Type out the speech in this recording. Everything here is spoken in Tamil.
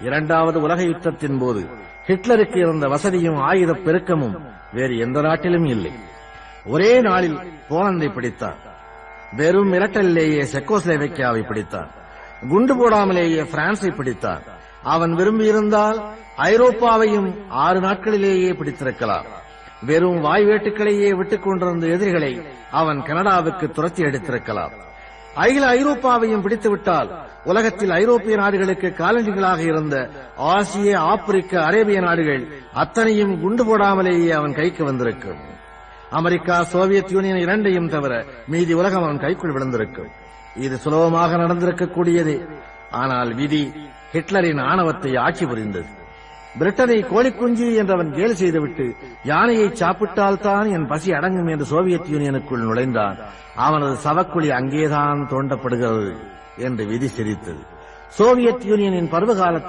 இரண்டாவது உலக யுத்தத்தின் போது ஹிட்லருக்கு இருந்த வசதியும் ஆயுத பெருக்கமும் வேறு எந்த நாட்டிலும் இல்லை. ஒரே நாளில் போலந்தை பிடித்தார். வெறும் மிரட்டலிலேயே செக்கோஸ்லோவேக்கியாவை பிடித்தார். குண்டு போடாமலேயே பிரான்சை பிடித்தார். அவன் விரும்பியிருந்தால் ஐரோப்பாவையும் 6 நாட்களிலேயே பிடித்திருக்கலாம். வெறும் வாய்வேட்டுக்களையே விட்டுக் கொண்டிருந்த எதிரிகளை அவன் கனடாவுக்கு துரத்தி அடித்திருக்கலாம். அகில ஐரோப்பாவையும் பிடித்துவிட்டால் உலகத்தில் ஐரோப்பிய நாடுகளுக்கு காலனிகளாக இருந்த ஆசிய, ஆப்பிரிக்க, அரேபிய நாடுகள் அத்தனையும் குண்டு போடாமலேயே அவன் கைக்கு வந்திருக்கும். அமெரிக்கா, சோவியத் யூனியன் இரண்டையும் தவிர மீதி உலகம் அவன் கைக்குள் விழுந்திருக்கும். இது சுலபமாக நடந்திருக்கக்கூடியதே. ஆனால் விதி ஹிட்லரின் ஆணவத்தை ஆட்சி புரிந்தது. பிரிட்டனை கோழிக்குஞ்சு என்றவன் கேலி செய்துவிட்டு யானையை சாப்பிட்டால்தான் என் பசி அடங்கும் என்று சோவியத் யூனியனுக்குள் நுழைந்தான். அவனது சவக்குழி அங்கேதான் தோண்டப்படுகிறது என்று விதி சிரித்தது. சோவியத் யூனியனின் பருவகாலத்தில்